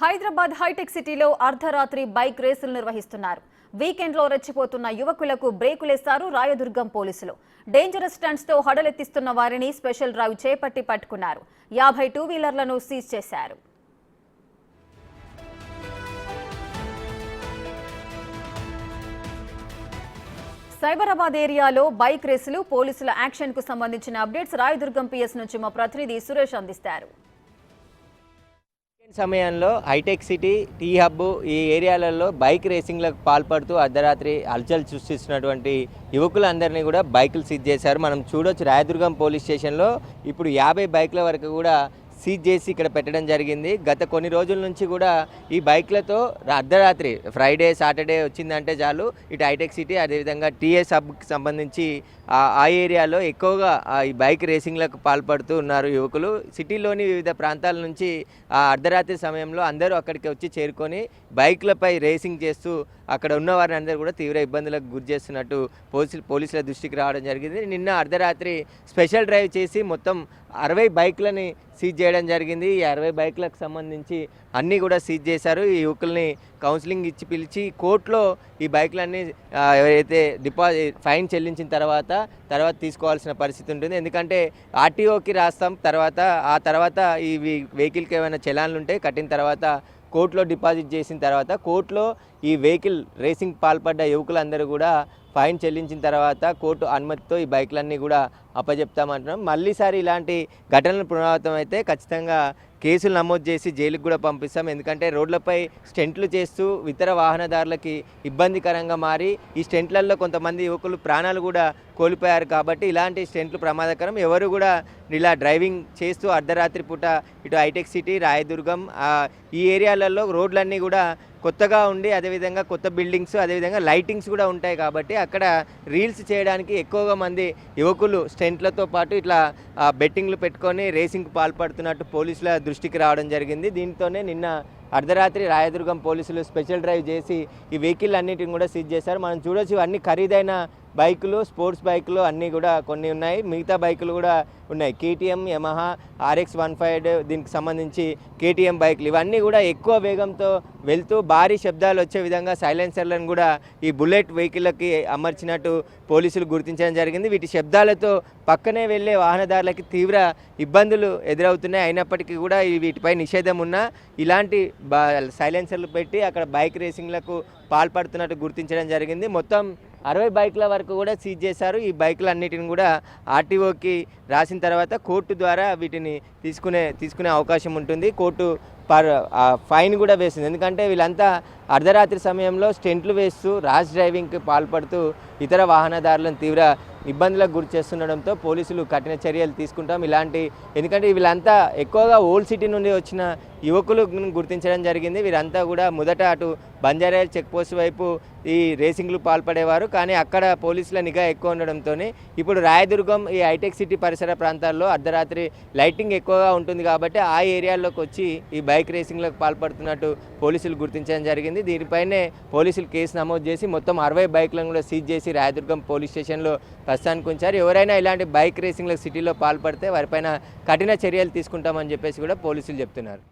Hyderabad hitech సిటీలో అర్ధరాత్రి bike రేసులు నిర్వహిస్తున్నారు. వీకెండ్లో రెచ్చిపోతున్న యువకులకు బ్రేకులేస్తారు రాయదుర్గం పోలీసులు. డేంజరస్ స్టంట్స్ తో హడలెత్తిస్తున్న వారిని స్పెషల్ డ్రైవ్ చేపట్టి పట్టుకున్నారు. 50 టూ వీలర్లను సీజ్ చేశారు. సైబరాబాద్ ఏరియాలో బైక్ రేసులు, పోలీసుల యాక్షన్ కు సంబంధించిన అప్డేట్స్ రాయదుర్గం పిఎస్ నుంచి మా ప్రతినిధి సురేష్ అందిస్తారు. సమయంలో హైటెక్ సిటీ, టీ హబ్ ఈ ఏరియాలలో బైక్ రేసింగ్లకు పాల్పడుతూ అర్ధరాత్రి హల్చల్ సృష్టిస్తున్నటువంటి యువకులందరినీ కూడా బైకులు సీజ్ చేశారు. మనం చూడొచ్చు రాయదుర్గం పోలీస్ స్టేషన్లో ఇప్పుడు 50 బైకుల వరకు కూడా సీజ్ చేసి ఇక్కడ పెట్టడం జరిగింది. గత కొన్ని రోజుల నుంచి కూడా ఈ బైక్లతో అర్ధరాత్రి ఫ్రైడే, సాటర్డే వచ్చిందంటే చాలు ఇటు హైటెక్ సిటీ అదేవిధంగా టీఎస్ హబ్కి సంబంధించి ఆ ఏరియాలో ఎక్కువగా ఈ బైక్ రేసింగ్లకు పాల్పడుతూ ఉన్నారు యువకులు. సిటీలోని వివిధ ప్రాంతాల నుంచి ఆ అర్ధరాత్రి సమయంలో అందరూ అక్కడికి వచ్చి చేరుకొని బైక్లపై రేసింగ్ చేస్తూ అక్కడ ఉన్న వారిని అందరూ కూడా తీవ్ర ఇబ్బందులకు గురి చేస్తున్నట్టు పోలీసుల దృష్టికి రావడం జరిగింది. నిన్న అర్ధరాత్రి స్పెషల్ డ్రైవ్ చేసి మొత్తం 60 బైక్లని సీజ్ చేయడం జరిగింది. ఈ 60 బైక్లకు సంబంధించి అన్నీ కూడా సీజ్ చేశారు. ఈ యువకుల్ని కౌన్సిలింగ్ ఇచ్చి పిలిచి కోర్టులో ఈ బైక్లన్నీ ఎవరైతే ఫైన్ చెల్లించిన తర్వాత తీసుకోవాల్సిన పరిస్థితి ఉంటుంది. ఎందుకంటే ఆర్టీఓకి రాస్తాం, ఆ తర్వాత ఈ వెహికల్కి ఏమైనా చలాన్లు ఉంటే కట్టిన తర్వాత కోర్టులో డిపాజిట్ చేసిన తర్వాత కోర్టులో ఈ వెహికల్ రేసింగ్ పాల్పడ్డ యువకులందరూ కూడా ఫైన్ చెల్లించిన తర్వాత కోర్టు అనుమతితో ఈ బైక్లన్నీ కూడా అప్పచెప్తామంటున్నాం. మళ్ళీసారి ఇలాంటి ఘటనలు పునరావృతం అయితే ఖచ్చితంగా కేసులు నమోదు చేసి జైలుకు కూడా పంపిస్తాం. ఎందుకంటే రోడ్లపై స్టెంట్లు చేస్తూ ఇతర వాహనదారులకి ఇబ్బందికరంగా మారి ఈ స్టెంట్లలో కొంతమంది యువకులు ప్రాణాలు కూడా కోల్పోయారు. కాబట్టి ఇలాంటి స్టెంట్లు ప్రమాదకరం. ఎవరు కూడా ఇలా డ్రైవింగ్ చేస్తూ అర్ధరాత్రి పూట ఇటు హైటెక్ సిటీ, రాయదుర్గం ఈ ఏరియాలలో రోడ్లన్నీ కూడా కొత్తగా ఉండి అదేవిధంగా కొత్త బిల్డింగ్స్ అదేవిధంగా లైటింగ్స్ కూడా ఉంటాయి. కాబట్టి అక్కడ రీల్స్ చేయడానికి ఎక్కువగా మంది యువకులు స్టెంట్లతో పాటు ఇట్లా బెట్టింగ్లు పెట్టుకొని రేసింగ్కి పాల్పడుతున్నట్టు పోలీసుల దృష్టికి రావడం జరిగింది. దీంతోనే నిన్న అర్ధరాత్రి రాయదుర్గం పోలీసులు స్పెషల్ డ్రైవ్ చేసి ఈ వెహికల్ అన్నిటిని కూడా సీజ్ చేశారు. మనం చూడొచ్చు అన్ని ఖరీదైన బైకులు, స్పోర్ట్స్ బైకులు అన్నీ కూడా కొన్ని ఉన్నాయి. మిగతా బైకులు కూడా ఉన్నాయి. కేటీఎం, యమహా RX 150 దీనికి సంబంధించి కేటీఎం బైకులు ఇవన్నీ కూడా ఎక్కువ వేగంతో వెళ్తూ భారీ శబ్దాలు వచ్చే విధంగా సైలెన్సర్లను కూడా ఈ బుల్లెట్ వెహికల్కి అమర్చినట్టు పోలీసులు గుర్తించడం జరిగింది. వీటి శబ్దాలతో పక్కనే వెళ్ళే వాహనదారులకి తీవ్ర ఇబ్బందులు ఎదురవుతున్నాయి. అయినప్పటికీ కూడా వీటిపై నిషేధం ఉన్నా ఇలాంటి సైలెన్సర్లు పెట్టి అక్కడ బైక్ రేసింగ్లకు పాల్పడుతున్నట్టు గుర్తించడం జరిగింది. మొత్తం 60 బైకుల వరకు కూడా సీజ్ చేశారు. ఈ బైకులన్నిటిని కూడా ఆర్టీఓకి రాసిన తర్వాత కోర్టు ద్వారా వీటిని తీసుకునే అవకాశం ఉంటుంది. కోర్టు ఫైన్ కూడా వేసింది. ఎందుకంటే వీళ్ళంతా అర్ధరాత్రి సమయంలో స్టెంట్లు వేస్తూ ర్యాష్ డ్రైవింగ్కి పాల్పడుతూ ఇతర వాహనదారులను తీవ్ర ఇబ్బందులకు గురి చేస్తుండడంతో పోలీసులు కఠిన చర్యలు తీసుకుంటాం. ఎందుకంటే వీళ్ళంతా ఎక్కువగా ఓల్డ్ సిటీ నుండి వచ్చిన యువకులు గుర్తించడం జరిగింది. వీరంతా కూడా మొదట అటు బంజారాహిల్స్ చెక్పోస్ట్ వైపు ఈ రేసింగ్లు పాల్పడేవారు. కానీ అక్కడ పోలీసుల నిఘా ఎక్కువ ఉండడంతో ఇప్పుడు రాయదుర్గం ఈ హైటెక్ సిటీ పరిసర ప్రాంతాల్లో అర్ధరాత్రి లైటింగ్ ఎక్కువగా ఉంటుంది. కాబట్టి ఆ ఏరియాల్లోకి వచ్చి ఈ బైక్ రేసింగ్లకు పాల్పడుతున్నట్టు పోలీసులు గుర్తించడం జరిగింది. దీనిపైనే పోలీసులు కేసు నమోదు చేసి మొత్తం 60 బైక్లను కూడా సీజ్ చేసి రాయదుర్గం పోలీస్ స్టేషన్లో ప్రస్తుతానికి ఉంచారు. ఎవరైనా ఇలాంటి బైక్ రేసింగ్లకు సిటీలో పాల్పడితే వారిపైన కఠిన చర్యలు తీసుకుంటామని చెప్పేసి కూడా పోలీసులు చెప్తున్నారు.